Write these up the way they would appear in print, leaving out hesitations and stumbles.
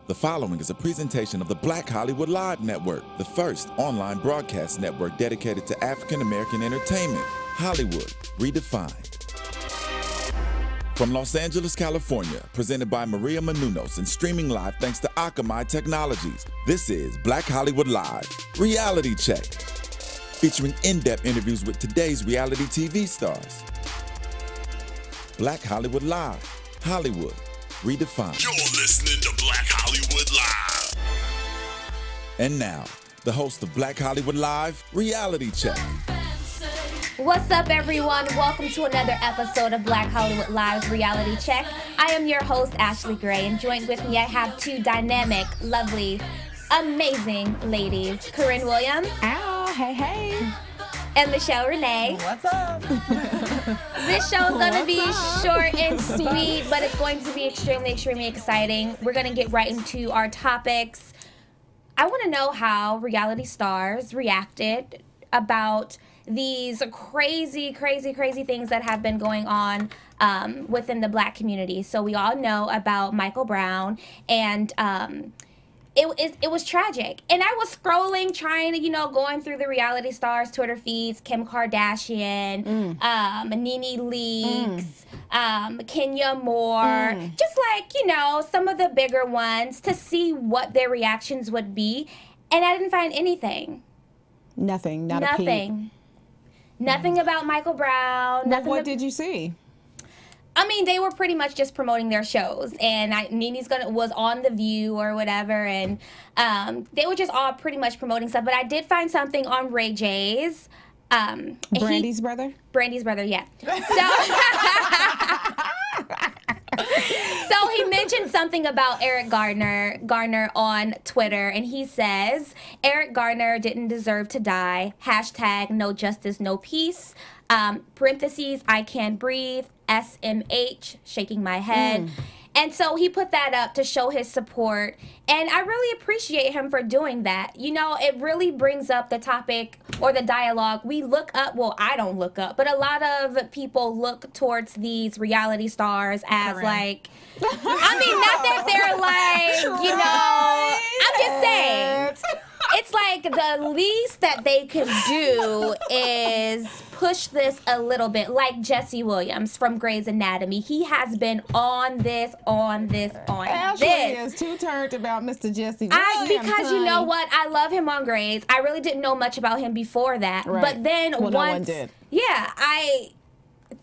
The following is a presentation of the Black Hollywood Live Network, the first online broadcast network dedicated to African American entertainment. Hollywood Redefined. From Los Angeles, California, presented by Maria Menounos and streaming live thanks to Akamai Technologies, this is Black Hollywood Live Reality Check, featuring in-depth interviews with today's reality TV stars. Black Hollywood Live, Hollywood Redefined. You're listening to Black Hollywood Live. And now, the host of Black Hollywood Live Reality Check. What's up, everyone? Welcome to another episode of Black Hollywood Live Reality Check. I am your host, Ashley Gray, and joined with me I have two dynamic, lovely, amazing ladies, Corrinne Williams. Ow, hey, hey. And Michelle Renee. What's up? This show is going to be short and sweet, but it's going to be extremely, extremely exciting. We're going to get right into our topics. I want to know how reality stars reacted about these crazy, crazy, crazy things that have been going on within the Black community. So we all know about Michael Brown, and it was tragic. And I was scrolling, trying to, going through the reality stars' Twitter feeds, Kim Kardashian, Nene Leakes, Kenya Moore, just like, some of the bigger ones, to see what their reactions would be. And I didn't find anything. Nothing, not a peep. Nothing about Michael Brown. Well, what did you see? I mean, they were pretty much just promoting their shows, and Nene's was on The View or whatever, and they were just all pretty much promoting stuff. But I did find something on Ray J's. Brandy's brother? Brandy's brother, yeah. So he mentioned something about Eric Garner on Twitter, and he says, Eric Garner didn't deserve to die. # no justice, no peace. Parentheses, I can't breathe. SMH, shaking my head. And so he put that up to show his support, and I really appreciate him for doing that. It really brings up the topic or the dialogue. We look up, well, I don't look up, but a lot of people look towards these reality stars as Corrinne. Like, I mean, not that they're like, I'm just saying. It's like the least that they could do is push this a little bit, like Jesse Williams from Grey's Anatomy. He has been on this. Ashley is too turned about Mr. Jesse Williams. Because you know what? I love him on Grey's. I really didn't know much about him before that. Right. But then no one did. Yeah,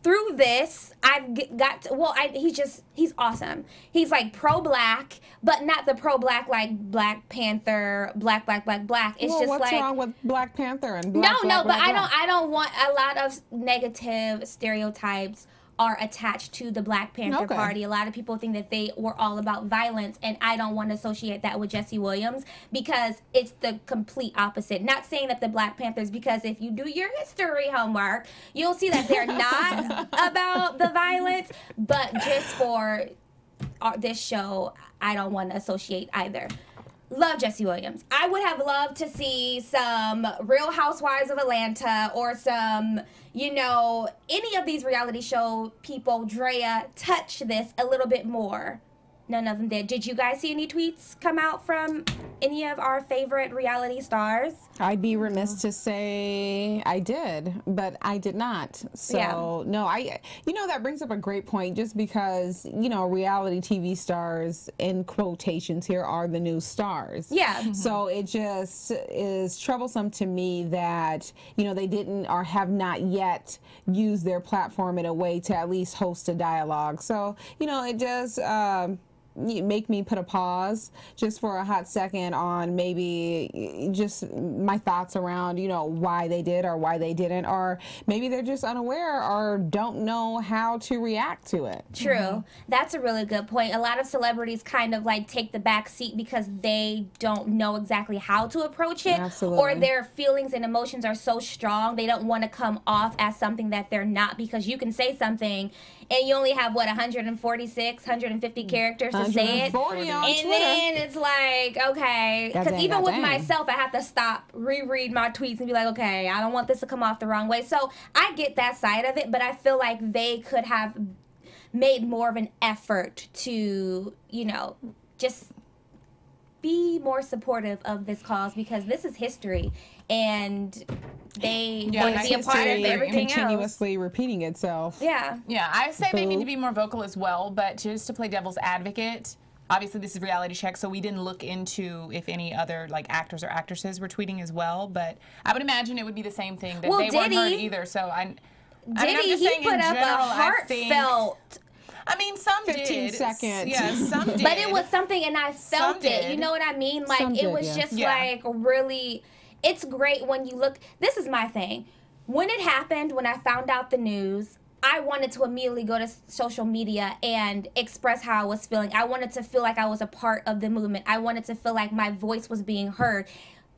through this, I've got he's awesome. He's like pro-Black, but not the pro-Black like Black Panther, black. It's just what's like, wrong with Black Panther and Black? But I don't want a lot of negative stereotypes are attached to the Black Panther Party. A lot of people think that they were all about violence, and I don't want to associate that with Jesse Williams because it's the complete opposite. Not saying that the Black Panthers, because if you do your history homework, you'll see that they're not about the violence, but just for this show, I don't want to associate either. Love Jesse Williams. I would have loved to see some Real Housewives of Atlanta or some, any of these reality show people, Drea, touch this a little bit more. None of them did. Did you guys see any tweets come out from any of our favorite reality stars? I'd be remiss to say I did, but I did not. So, no, that brings up a great point, just because, reality TV stars, in quotations here, are the new stars. Yeah. So it just is troublesome to me that, they didn't or have not yet used their platform in a way to at least host a dialogue. So, it does make me put a pause just for a hot second on maybe just my thoughts around, why they did or why they didn't, or maybe they're just unaware or don't know how to react to it. True. That's a really good point. A lot of celebrities kind of like take the back seat because they don't know exactly how to approach it. Absolutely. Or their feelings and emotions are so strong they don't want to come off as something that they're not, because you can say something and you only have 146, 150 characters to say it, and then it's like, okay, because even with myself, I have to stop, reread my tweets, and be like, okay, I don't want this to come off the wrong way. So I get that side of it, but I feel like they could have made more of an effort to, just be more supportive of this cause, because this is history, and they want to be a part of everything continuously repeating itself. Yeah. Yeah, I say they need to be more vocal as well, but just to play devil's advocate, obviously this is Reality Check, so we didn't look into if any other like actors or actresses were tweeting as well, but I would imagine it would be the same thing, that they weren't heard either. So I'm just saying, put in up general, a heartfelt. I mean, some 15 did. seconds. Yeah, some did. But it was something, and I felt it. You know what I mean? Like, it was just like really, it's great when you look. This is my thing. When it happened, when I found out the news, I wanted to immediately go to social media and express how I was feeling. I wanted to feel like I was a part of the movement. I wanted to feel like my voice was being heard.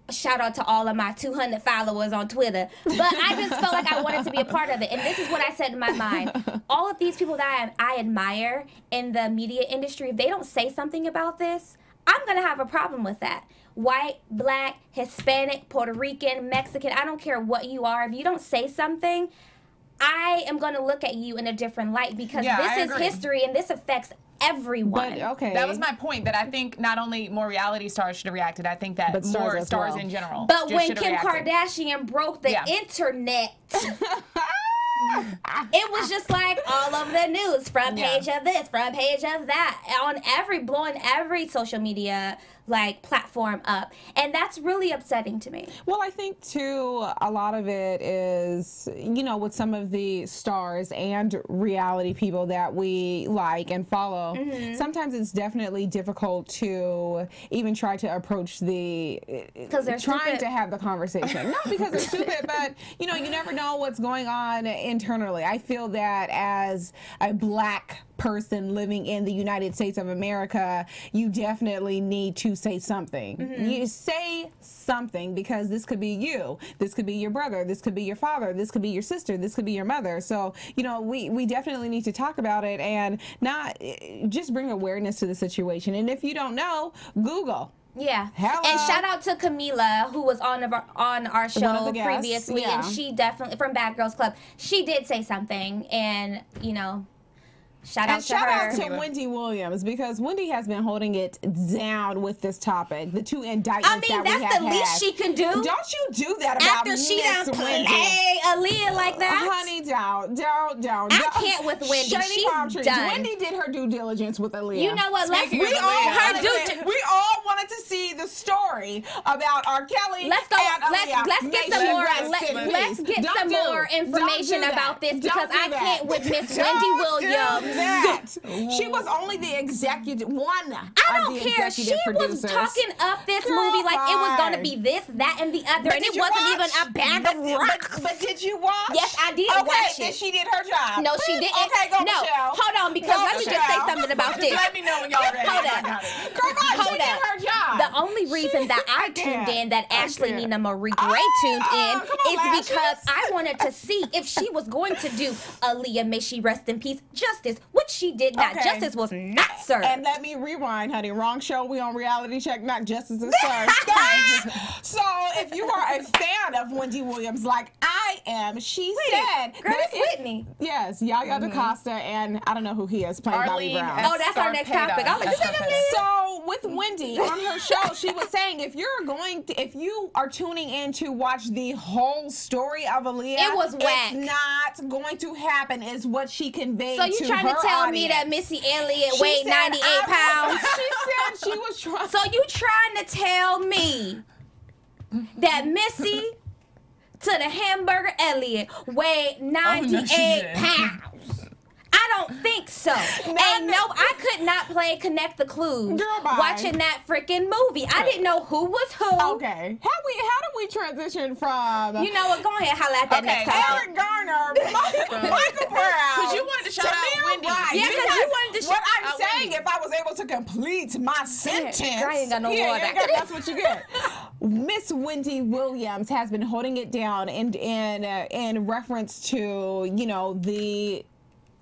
Shout out to all of my 200 followers on Twitter. But I just felt like I wanted to be a part of it. And this is what I said in my mind. All of these people that I admire in the media industry, if they don't say something about this, I'm going to have a problem with that. White, black, Hispanic, Puerto Rican, Mexican, I don't care what you are. If you don't say something, I am going to look at you in a different light, because this is history and this affects everyone. But, okay. That was my point, that I think not only more reality stars should have reacted, I think that more stars in general. But when Kim Kardashian broke the internet, it was just like all over the news, front page of this, front page of that, on blowing every social media like platform up, and that's really upsetting to me. Well, I think too, a lot of it is, you know, with some of the stars and reality people that we like and follow, sometimes it's definitely difficult to even try to approach because they're trying to have the conversation. Not because they're stupid, but you know, you never know what's going on internally. I feel that as a black person living in the United States of America, you definitely need to say something. You say something, because this could be you, this could be your brother, this could be your father, this could be your sister, this could be your mother. So, you know, we definitely need to talk about it and not just bring awareness to the situation. And if you don't know, Google. Yeah. Hello. And shout out to Camila, who was on our show previously, and she definitely, from Bad Girls Club, she did say something, and you know, shout out to Wendy Williams, because Wendy has been holding it down with this topic. The two indictments that we have had. That's the least she can do. Don't you do that about after she done play Wendy. Aaliyah like that. Honey, don't. I can't with Wendy. She's done. Wendy did her due diligence with Aaliyah. You know what? We all wanted to see the story about R. Kelly. Let's go. And Let's get some more information about this, because I can't with Miss Wendy Williams. She was only the executive one. I don't care. She was talking up this movie like it was going to be this, that, and the other, and it wasn't even a band of rock. But did you watch? Yes, I did watch it. Then she did her job. No, she didn't. Okay, go no, Michelle. Hold on, because let me just say something about this. Let me know when y'all ready. Hold She did her job. The only reason that I tuned in, that Ashley Nina Marie Gray tuned in, is because I wanted to see if she was going to do Aaliyah, may she rest in peace, justice, which she did not. Justice was not served. And let me rewind, honey. Wrong show. We on Reality Check, not Justice is served. So if you are a fan of Wendy Williams like I am, she said... That's Whitney. Yes, Yaya DaCosta, and I don't know who he is, playing Bobby Brown. Oh, that's our next topic. I was like, so with Wendy on her show, she was saying if you are tuning in to watch the whole story of Aaliyah, it was whack. It's not going to happen, is what she conveyed. So you trying to tell me that Missy Elliott weighed 98 pounds? She said she was trying. So you trying to tell me that Missy to the hamburger Elliott weighed 98 pounds? I don't think so. I could not play Connect the Clues watching that freaking movie. I didn't know who was who. Okay. How did we transition from... You know what? Go ahead, holla at that next topic. Eric Garner, Michael Brown. Because you wanted to shout out Wendy. Yeah, because you wanted to shout out What I'm saying, if I was able to complete my sentence... I ain't got no more that's what you get. Miss Wendy Williams has been holding it down in reference to, you know, the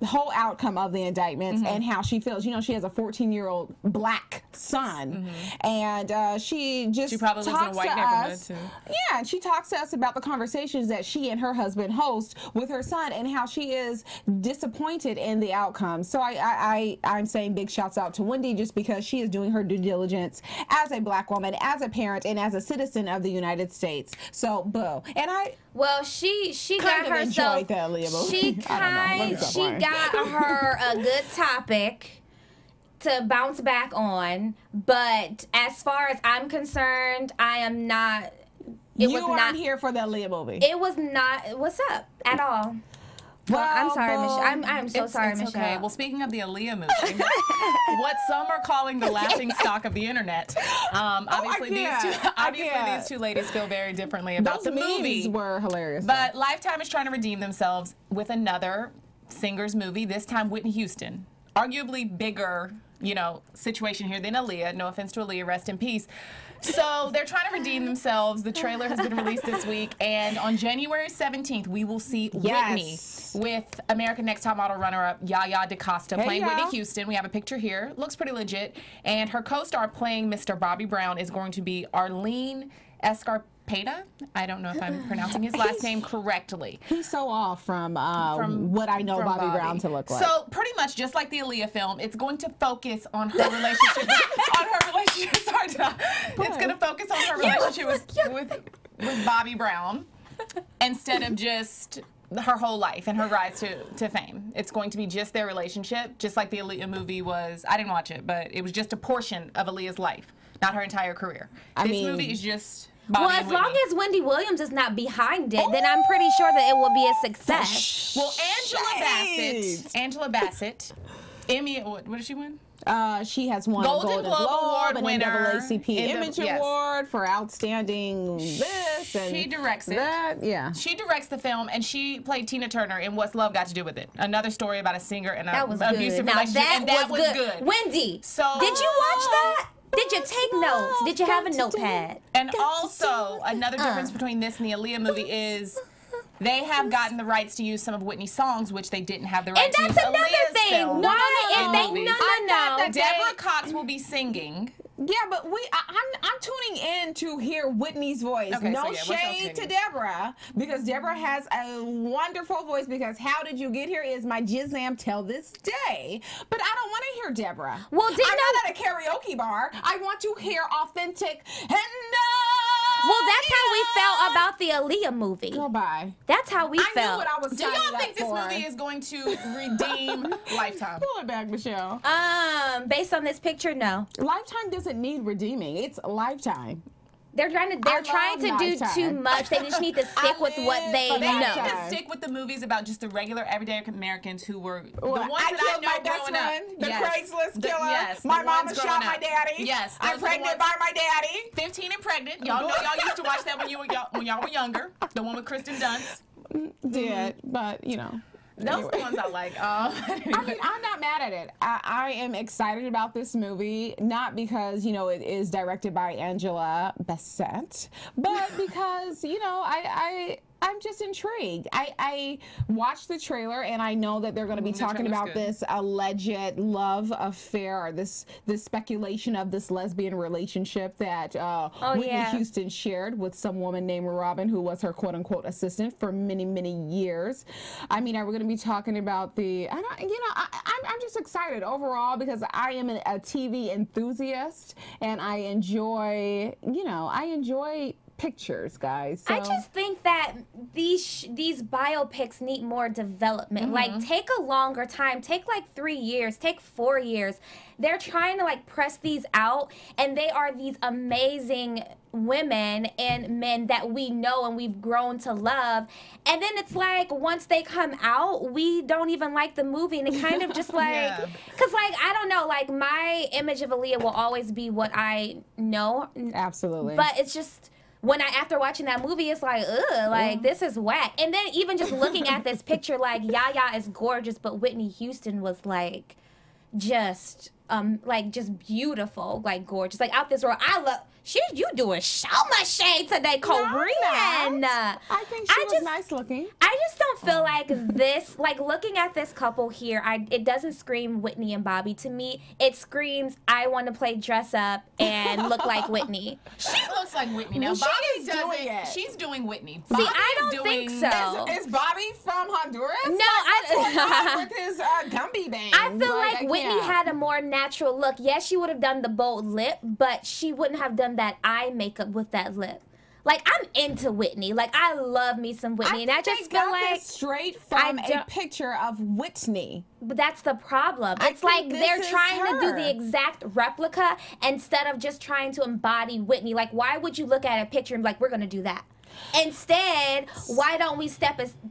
whole outcome of the indictments and how she feels. You know, she has a 14-year-old black son, and she probably lives in a talks white to neighborhood us. too. Yeah, and she talks to us about the conversations that she and her husband host with her son, and how she is disappointed in the outcome. So I'm saying big shouts out to Wendy, just because she is doing her due diligence as a black woman, as a parent, and as a citizen of the United States. So, boo. And she kind got of herself. enjoyed the Aaliyah movie. She got her a good topic to bounce back on, but as far as I'm concerned, I am not. You aren't here for the Aaliyah movie. It was not. What's up at all? Well, I'm sorry, Michelle. I'm so sorry, it's Michelle. Okay. Well, speaking of the Aaliyah movie, what some are calling the laughing stock of the internet. Obviously, these two ladies feel very differently about the movie. Those were hilarious. But Lifetime is trying to redeem themselves with another singers movie. This time, Whitney Houston. Arguably bigger, situation here than Aaliyah. No offense to Aaliyah, rest in peace. So they're trying to redeem themselves. The trailer has been released this week, and on January 17th, we will see Whitney with American Next Top Model runner-up Yaya DaCosta playing Whitney Houston. We have a picture here. Looks pretty legit. And her co-star playing Mr. Bobby Brown is going to be Arlene Escarpeta. I don't know if I'm pronouncing his last name correctly. He's so off from what I know Bobby Brown to look like. So pretty much just like the Aaliyah film, it's going to focus on her relationship. It's going to focus on her relationship with Bobby Brown instead of just her whole life and her rise to fame. It's going to be just their relationship, just like the Aaliyah movie was. I didn't watch it, but it was just a portion of Aaliyah's life, not her entire career. This movie is just Bobby as long as Wendy Williams is not behind it, then I'm pretty sure that it will be a success. Well, Angela Bassett, Emmy, what did she win? She has won Golden a Globe Award and winner, NAACP Image Award for outstanding this and she directs that. Yeah, she directs the film, and she played Tina Turner in What's Love Got to Do with It? Another story about a singer and an abusive relationship. That was good. Wendy, so did you watch that? Did you take notes? Did you have a notepad? And also, another difference between this and the Aaliyah movie is they have gotten the rights to use some of Whitney's songs, which they didn't have the rights to use. And that's another Aaliyah's thing. film. No. Deborah Cox will be singing. Yeah, but I'm tuning in to hear Whitney's voice. Okay, no shade to Deborah, because Deborah has a wonderful voice, because How Did You Get Here is my jizzam till this day. But I don't want to hear Deborah. Well, I'm not at a karaoke bar. I want to hear authentic Well, that's how we felt about the Aaliyah movie. Girl, bye. That's how we felt. I knew what I was Do y'all think this movie is going to redeem Lifetime? Pull it back, Michelle. Based on this picture, no. Lifetime doesn't need redeeming. It's Lifetime. They're trying to do too much. They just need to stick with what they know. They need to stick with the movies about just the regular, everyday Americans who were the ones that I know growing up. The Craigslist killer. Yes, my mama shot my daddy. Yes, I'm pregnant by my daddy. 15 and pregnant. Y'all know y'all used to watch that when y'all were younger. The one with Kristen Dunst. Did, but Those are the ones I like. I mean, I'm not mad at it. I am excited about this movie, not because, it is directed by Angela Bassett, but because, I'm just intrigued. I watched the trailer, and I know that they're going to be talking about this alleged love affair, or this speculation of this lesbian relationship that Whitney Houston shared with some woman named Robin, who was her quote-unquote assistant for many, many years. I mean, are we going to be talking about I'm just excited overall, because I am a TV enthusiast, and I enjoy pictures, guys. So. I just think that these biopics need more development. Like, take a longer time. Take like 3 years. Take 4 years. They're trying to press these out, and they are these amazing women and men that we know and we've grown to love. And then it's like, once they come out, we don't even like the movie, and it kind of just because I don't know, my image of Aaliyah will always be what I know. Absolutely. But it's just, after watching that movie, it's like, ugh, this is whack. And then even just looking at this picture, Yaya is gorgeous, but Whitney Houston was just beautiful, gorgeous, out this world. You doing so much shade today, Corrinne. I think she was nice looking. I just don't feel like this, like looking at this couple here, it doesn't scream Whitney and Bobby to me. It screams, I want to play dress up and look like Whitney. She looks like Whitney. Now, Well, Bobby doing it. She's doing Whitney. See, Bobby I is don't think doing- so. Is Bobby from Honduras? No, What's going on with his Gumby bang? I feel like I Whitney can't. had a more natural look. Yes, she would have done the bold lip, but she wouldn't have done that eye makeup with that lip. Like, I'm into Whitney. Like, I love me some Whitney. And I think just they feel got like this straight from I a don't- picture of Whitney. But that's the problem. I It's like think this they're is trying to do her. the exact replica instead of just trying to embody Whitney. Like, why would you look at a picture and be like, we're going to do that? Instead, why don't we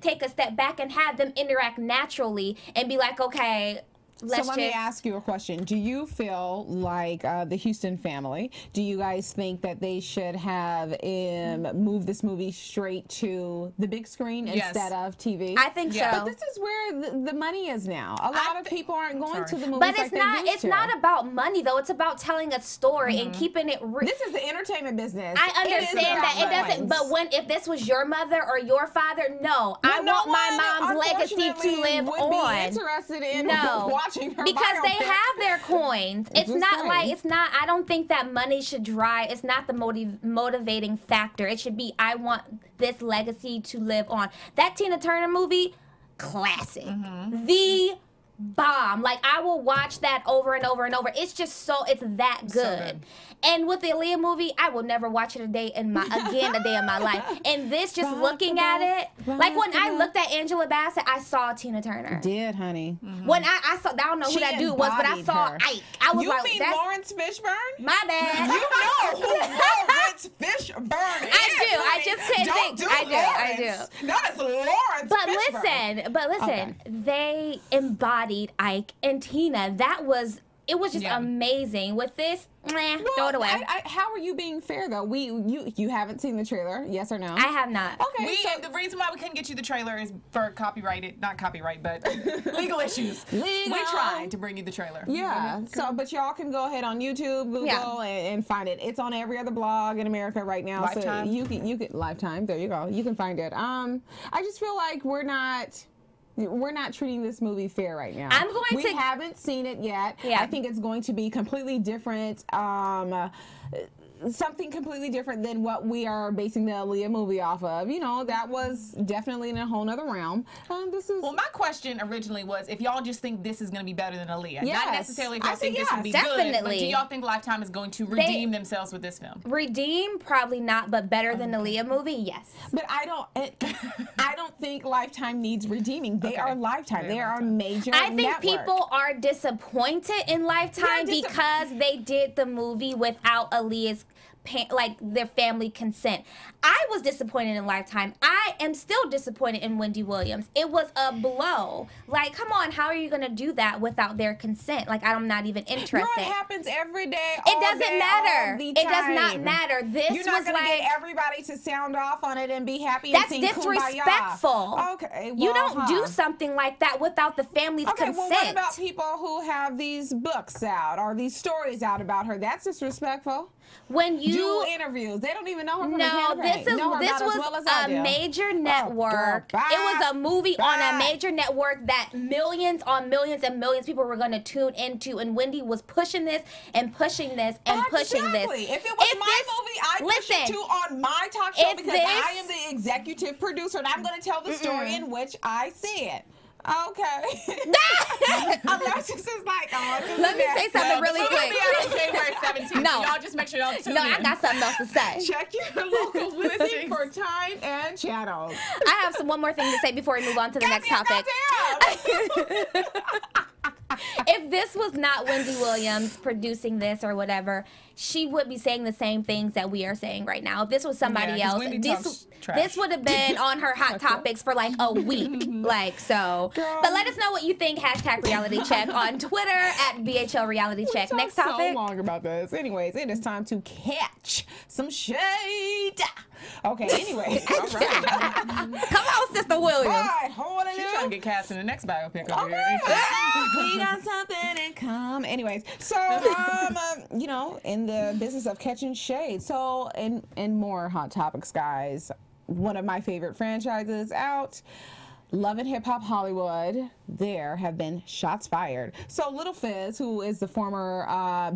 take a step back and have them interact naturally and be like, okay, let's So let me ask you a question. Do you feel like the Houston family, do you guys think that they should have moved this movie straight to the big screen instead of TV? I think Yeah. so. But this is where the money is now. A lot of people aren't going to the movies But like it's they not. used It's to. not about money though. It's about telling a story and keeping it real. This is the entertainment business. I It is understand about that it doesn't. money. But if this was your mother or your father, no, I No want my one, mom's legacy to unfortunately, live would on. be interested in watching her because they biopic. have their coins. It's Just not saying. like it's not. I don't think that money should drive. It's not the motivating factor. It should be I want this legacy to live on. That Tina Turner movie, classic. The bomb. Like I will watch that over and over and over. It's just it's that good. And with the Aaliyah movie, I will never watch it a day in my life. And this, just looking at it, like when I looked at Angela Bassett, I saw Tina Turner. Did, honey. When I saw, I don't know who She that dude was, but I embodied saw her. Ike. I was You like, mean that's Lawrence Fishburne? my bad. You know who Lawrence Fishburne is. I do. I honey. just couldn't Don't think. do I do. Lawrence. That is Lawrence Fishburne. But listen, Okay. they embodied Ike and Tina. It was just amazing. With this, throw it away. How are you being fair though? You haven't seen the trailer, yes or no? I have not. Okay. The reason why we couldn't get you the trailer is for not copyright, but legal issues. We tried to bring you the trailer. Yeah. So, but y'all can go ahead on YouTube, Google, and find it. It's on every other blog in America right now. Lifetime. So you can Lifetime. There you go. You can find it. I just feel like we're not treating this movie fair right now. We haven't seen it yet. Yeah. I think it's going to be completely different. Something completely different than what we are basing the Aaliyah movie off of. You know, that was definitely in a whole nother realm. Well, my question originally was if y'all just think this is going to be better than Aaliyah. Yes. Not necessarily if I y'all think think this will be yes. good, but Definitely. do y'all think Lifetime is going to redeem themselves with this film? Redeem, probably not, but better than the Aaliyah movie, yes. But I don't think Lifetime needs redeeming. They are Lifetime. They are a major I think network. people are disappointed in Lifetime They're because they did the movie without Aaliyah's their family consent. I was disappointed in Lifetime. I am still disappointed in Wendy Williams. It was a blow. Like, come on, how are you gonna do that without their consent? Like, I'm not even interested. Girl, it happens every day. It doesn't matter. All the It does not time. matter. This You're not was gonna like get everybody to sound off on it and be happy. that's and sing disrespectful. Kumbaya. Okay, well, you don't do something like that without the family's Okay, consent. well, what about people who have these books out or these stories out about her? That's disrespectful. When you do interviews, they don't even know her from the No, campaign. this Know her about as well as I was do. a major network. girl, It was a movie on a bye. major network that millions on millions and millions of people were going to tune into, and Wendy was pushing this and pushing this and pushing this. Exactly. If it was my movie, I'd push it too on my talk show because I am the executive producer and I'm going to tell the story in which I see it. Okay. Alexis is like, oh, Let me say something really It's quick. gonna be out on January 17th. No. So y'all just make sure y'all tune No, in. I got something else to say. check your local listing for time and channels. I have one more thing to say before we move on to the next topic. If this was not Wendy Williams producing this or whatever, she would be saying the same things that we are saying right now. If this was somebody 'cause else, Wendy talks trash. this would have been on her hot topics for like a week. Like, so. Girl. But let us know what you think. Hashtag reality check on Twitter at BHL Reality Check. We Next talked topic. so long about this. Anyways, it is time to catch some shade. Okay, anyway. All right. Come on, Sister Williams. All right, hold it She's trying to get cast in the next biopic over Okay. here. We got something in come. Anyways, so you know, in the business of catching shade. So in more hot topics, guys, one of my favorite franchises out, Love and Hip Hop Hollywood, there have been shots fired. So Little Fizz, who is the former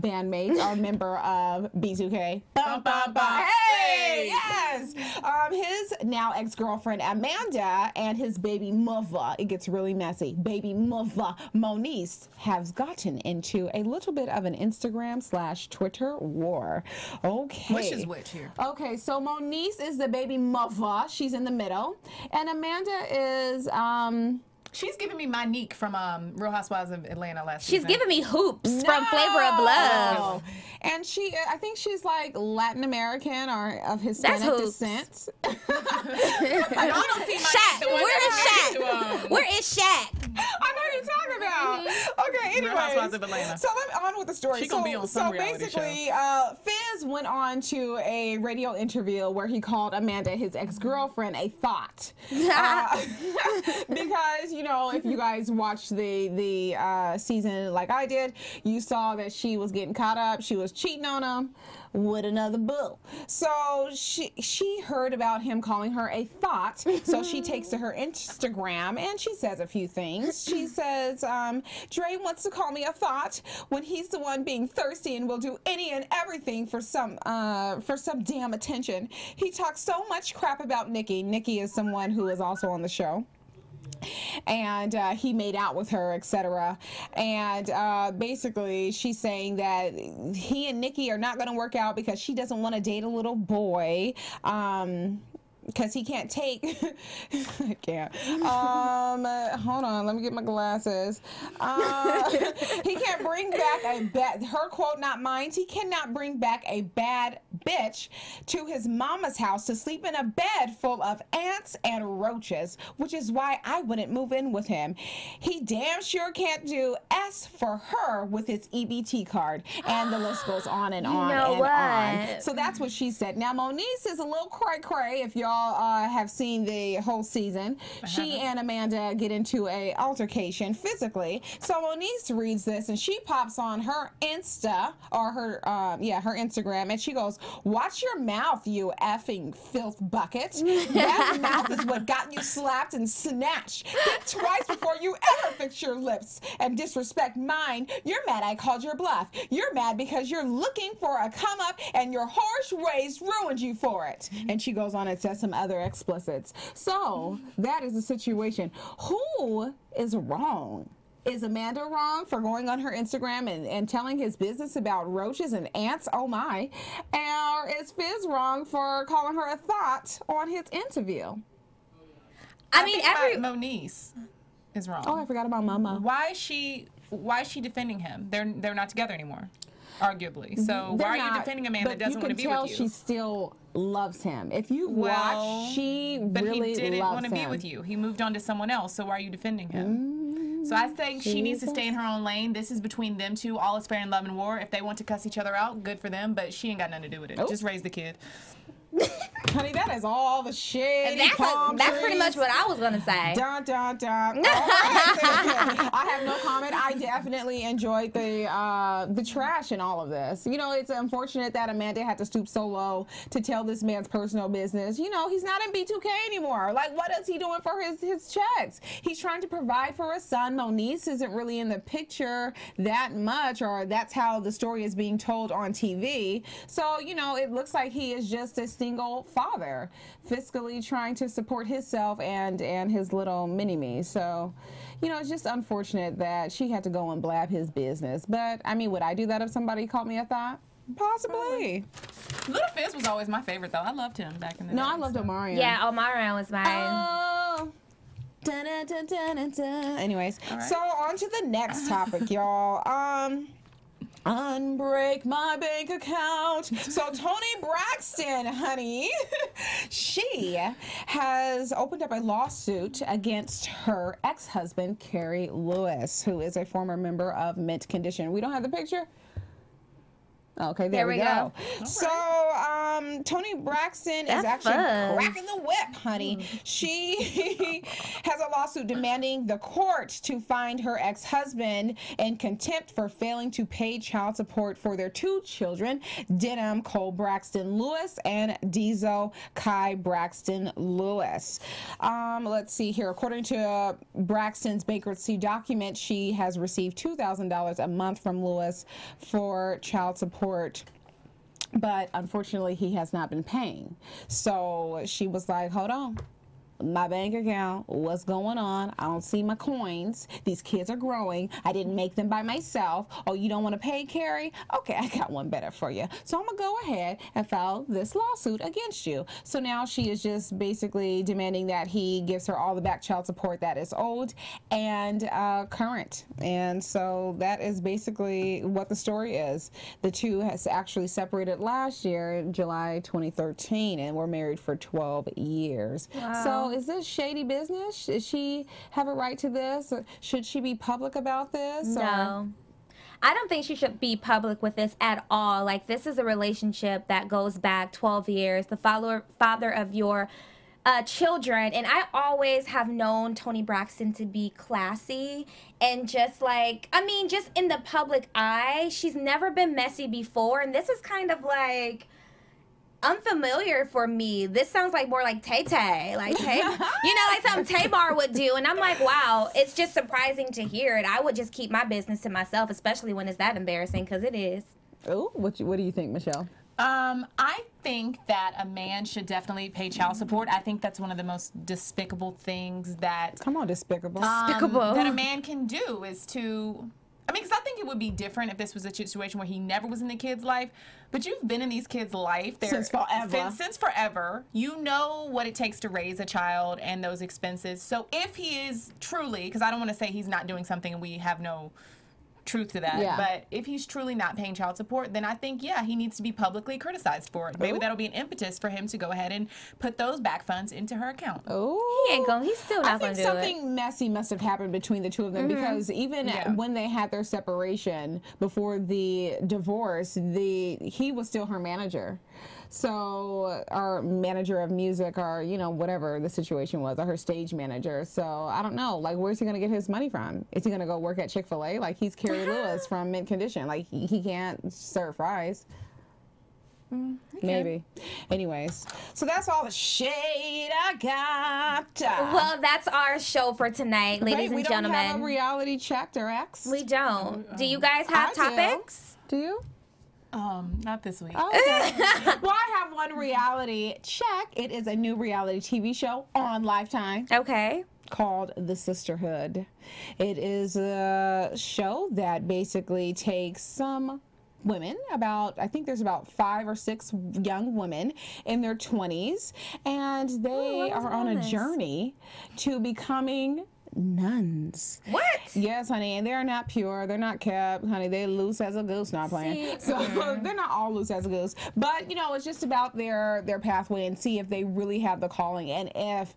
bandmate or member of B2K, hey, yes, his now ex-girlfriend Amanda and his baby mother, it gets really messy, baby mother Moniece, has gotten into a little bit of an Instagram/Twitter war. Okay. Which is which here? Okay, so Moniece is the baby mother. She's in the middle. And Amanda is, she's giving me Monique from Real Housewives of Atlanta last She's season. giving me Hoops from Flavor of Love. And she, I think she's like Latin American or of Hispanic Hoops. descent. I don't see Monique, Shaq. the one Where is that's Shaq? married to, Where is Shaq? I know what you're talking about. Okay, Real Housewives anyways. of Atlanta. So let me on with the story. She gonna be on some reality basically, Fizz went on to a radio interview where he called Amanda, his ex-girlfriend, a thought. Because, you know, if you guys watched the season like I did, you saw that she was getting caught up. She was cheating on him with another boo. So she heard about him calling her a thought. So she takes to her Instagram and she says a few things. She says, Dre wants to call me a thought when he's the one being thirsty and will do any and everything for some damn attention. He talks so much crap about Nikki. Nikki is someone who is also on the show. And he made out with her, etc. And basically she's saying that he and Nikki are not going to work out because she doesn't want to date a little boy. Because he can't take, I can't. Hold on, let me get my glasses. He can't bring back a bad, her quote, not mine, he cannot bring back a bad bitch to his mama's house to sleep in a bed full of ants and roaches, which is why I wouldn't move in with him. He damn sure can't do S for her with his EBT card. And the list goes on and on and on. So that's what she said. Now, Moniece is a little cray-cray if y'all have seen the whole season. She and Amanda get into a altercation physically. So Moniece reads this and she pops on her Insta or her her Instagram and she goes, "Watch your mouth, you effing filth bucket. That mouth is what got you slapped and snatched. Think twice before you ever fix your lips and disrespect mine. You're mad I called your bluff. You're mad because you're looking for a come up and your harsh ways ruined you for it." And she goes on and says some other explicits. So that is the situation. Who is wrong? Is Amanda wrong for going on her Instagram and telling his business about roaches and ants? Oh my. Or is Fizz wrong for calling her a thought on his interview? I mean, Moniece is wrong. Oh, I forgot about Mama. Why is she defending him? They're not together anymore, arguably. So why are you defending a man that doesn't want to be with you? But you can tell she still loves him. If you watch, she but really he didn't want to be him. with you. He moved on to someone else. So why are you defending him? So I think she needs to stay in her own lane. This is between them two. All is fair in love and war. If they want to cuss each other out, good for them. But she ain't got nothing to do with it. Just raise the kid. Honey, that is all the shit. That's pretty much what I was gonna say. Dun, dun, dun. I have no comment. I definitely enjoyed the trash in all of this. You know, it's unfortunate that Amanda had to stoop so low to tell this man's personal business. You know, he's not in B2K anymore. Like, what is he doing for his checks? He's trying to provide for his son. Moniece isn't really in the picture that much, or that's how the story is being told on TV. So, you know, it looks like he is just a single father, fiscally trying to support himself and his little mini-me. So, you know, it's just unfortunate that she had to go and blab his business. But, I mean, would I do that if somebody called me a thought? Possibly. Little Fizz was always my favorite, though. I loved him back in the day. No, I loved Omarion. Yeah, Omarion was mine. Oh. Dun, dun, dun, dun, dun, dun. Anyways, so on to the next topic, y'all. Unbreak my bank account. So Toni Braxton, honey, she has opened up a lawsuit against her ex-husband, Kerry Lewis, who is a former member of Mint Condition. We don't have the picture? Okay, there we go. So Toni Braxton That is actually fuzz. cracking the whip, honey. She has a lawsuit demanding the court to find her ex-husband in contempt for failing to pay child support for their 2 children, Denham Cole Braxton Lewis and Dezo Kai Braxton Lewis. Let's see here. According to Braxton's bankruptcy document, she has received $2,000 a month from Lewis for child support, but unfortunately he has not been paying. So she was like, hold on, my bank account, what's going on? I don't see my coins. These kids are growing. I didn't make them by myself. Oh, you don't want to pay, Carrie? Okay, I got one better for you. So I'm going to go ahead and file this lawsuit against you. So now she is just basically demanding that he gives her all the back child support that is owed and current. And so that is basically what the story is. The two has actually separated last year, July 2013, and were married for 12 years. Wow. So is this shady business? Should she have a right to this? Or should she be public about this? No. I don't think she should be public with this at all. Like, this is a relationship that goes back 12 years. The father of your children. And I always have known Toni Braxton to be classy and just like, I mean, just in the public eye, she's never been messy before. And this is kind of like unfamiliar for me. This sounds like more like Tay-Tay, like like something Tamar would do. And I'm like, wow, it's just surprising to hear it. I would just keep my business to myself, especially when it's that embarrassing, because it is. Oh, what do you think, Michelle? I think that a man should definitely pay child support. I think that's one of the most despicable things that Come on, despicable. that a man can do is to. I mean, because I think it would be different if this was a situation where he never was in the kid's life, but you've been in these kids' life Since forever. Since forever. You know what it takes to raise a child and those expenses. So if he is truly, because I don't want to say he's not doing something and we have no truth to that, but if he's truly not paying child support, then I think, yeah, he needs to be publicly criticized for it. Maybe that'll be an impetus for him to go ahead and put those back funds into her account. He ain't going, he's still not going to do it. I think something messy must have happened between the two of them because even when they had their separation before the divorce, he was still her manager. So, our manager of music, or, whatever the situation was, or her stage manager. So, I don't know, like, where's he going to get his money from? Is he going to go work at Chick-fil-A? Like, he's Carrie Lewis from Mint Condition. Like, he can't serve fries. Maybe. Anyways, so that's all the shade I got. Well, that's our show for tonight, ladies and gentlemen. We don't have a reality check, or X? We don't. Do you guys have topics? Do you? Not this week. Oh, okay. Well, I have one reality check. It is a new reality TV show on Lifetime. Okay. Called The Sisterhood. It is a show that basically takes some women, I think there's about 5 or 6 young women in their 20s, and they are on a journey to becoming nuns. What? Yes, honey, and they're not pure. They're not kept, honey. They're loose as a goose. Not playing. So they're not all loose as a goose. But it's just about their pathway and see if they really have the calling and if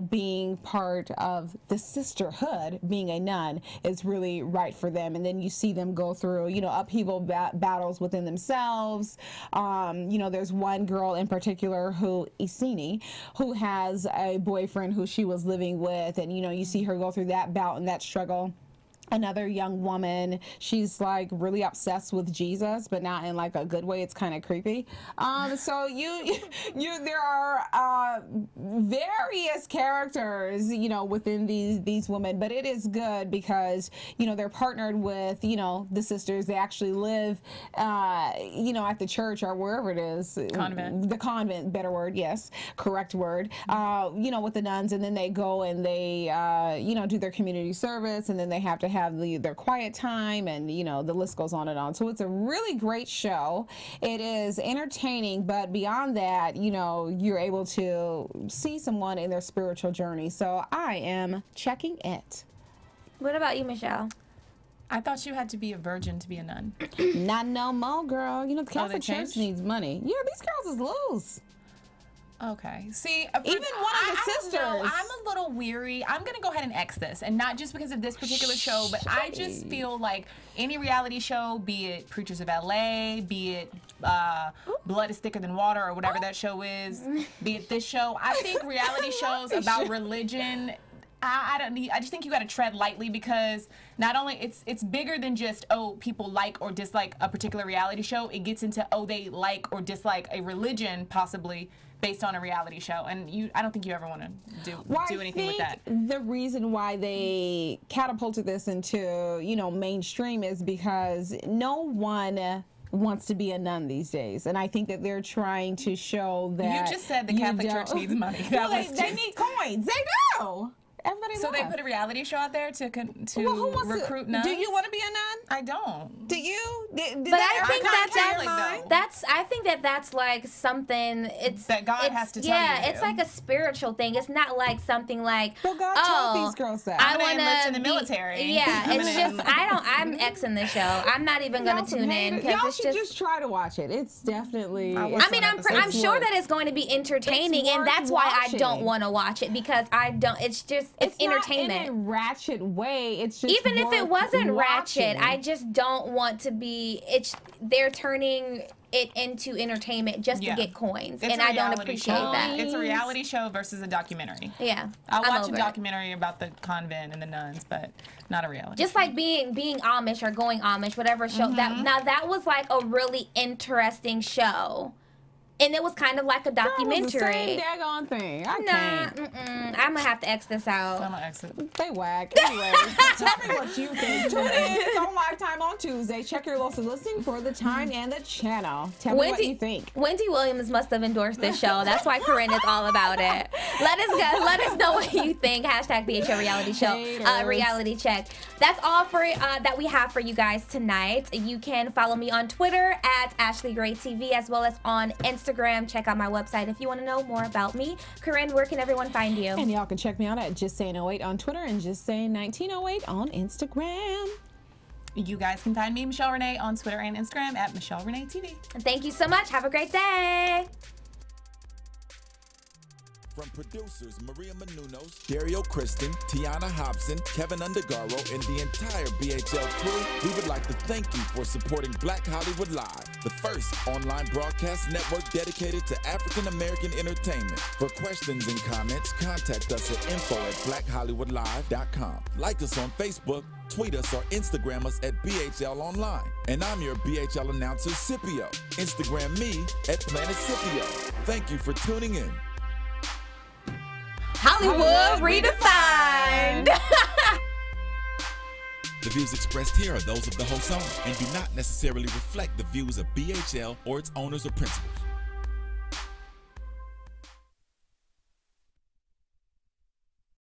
being part of the sisterhood, being a nun, is really right for them. And then you see them go through upheaval battles within themselves. There's one girl in particular Isini, who has a boyfriend who she was living with, and you see her go through that bout and that struggle. Another young woman, she's like really obsessed with Jesus, but not in like a good way. It's kind of creepy. So there are various characters, within these women, but it is good because they're partnered with the sisters. They actually live at the church or wherever it is. Convent. The convent, better word, yes, correct word. With the nuns, and then they go and they do their community service, and then they have to have their quiet time, and the list goes on and on. So it's a really great show. It is entertaining, but beyond that, you're able to see someone in their spiritual journey. So I am checking it. What about you, Michelle? I thought you had to be a virgin to be a nun. Not no more, girl. The Catholic Church changed? needs money. Yeah, these girls is loose. Okay. See, Even one of the sisters. I'm a little weary. I'm going to go ahead and X this. And not just because of this particular show, but I just feel like any reality show, be it Preachers of LA, be it Blood is Thicker Than Water or whatever that show is, be it this show, I think reality shows about religion, I just think you got to tread lightly, because not only it's bigger than just, oh, people like or dislike a particular reality show. It gets into, oh, they like or dislike a religion possibly based on a reality show, and I don't think you ever want to do anything with that. The reason why they catapulted this into, you know, mainstream is because no one wants to be a nun these days, and I think that they're trying to show that you just said the Catholic Church needs money. Well, they need coins. They do. Everybody so they put a reality show out there to recruit nuns. Do you want to be a nun? I don't. Do you? But I think that's like something. It's that God has to tell you. Yeah, it's like a spiritual thing. It's not like something like, well, God told these girls that I want to enlist in the military. Yeah, it's just I'm Xing the show. I'm not even gonna tune in because y'all it's should just try to watch it. It's definitely. I mean, I'm sure that it's going to be entertaining, and that's why I don't want to watch it, because I don't. It's entertainment. Not in a ratchet way. It's just even if it wasn't watching. ratchet, I just don't want to be. They're turning it into entertainment just to get coins, and I don't appreciate that. It's a reality show versus a documentary. Yeah, I'll watch a documentary about the convent and the nuns, but not a reality. Just like being Amish or going Amish, whatever show that was like a really interesting show. And it was kind of like a documentary. That was the same daggone thing. I can't. I'm gonna have to X this out. I'm gonna X it. They whack. Anyway, tell me what you think. Tune in on Lifetime on Tuesday. Check your local listing for the time and the channel. Tell me what you think. Wendy Williams must have endorsed this show. That's why Corrinne is all about it. Let us know what you think. Hashtag BHL Reality Show. Reality Check. That's all for that we have for you guys tonight. You can follow me on Twitter at AshleyGrayTV, as well as on Instagram. Check out my website if you want to know more about me. Corrinne, where can everyone find you? And y'all can check me out at JustSaying08 on Twitter and JustSaying1908 on Instagram. You guys can find me, Michelle Renee, on Twitter and Instagram at Michelle Renee TV. Thank you so much. Have a great day. From producers Maria Menounos, Dario Kristen, Tiana Hobson, Kevin Undergaro, and the entire BHL crew, we would like to thank you for supporting Black Hollywood Live, the first online broadcast network dedicated to African American entertainment. For questions and comments, contact us at info@blackhollywoodlive.com. Like us on Facebook, tweet us, or Instagram us at BHL Online. And I'm your BHL announcer, Scipio. Instagram me at Planet Scipio. Thank you for tuning in. Hollywood Redefined. The views expressed here are those of the host only and do not necessarily reflect the views of BHL or its owners or principals.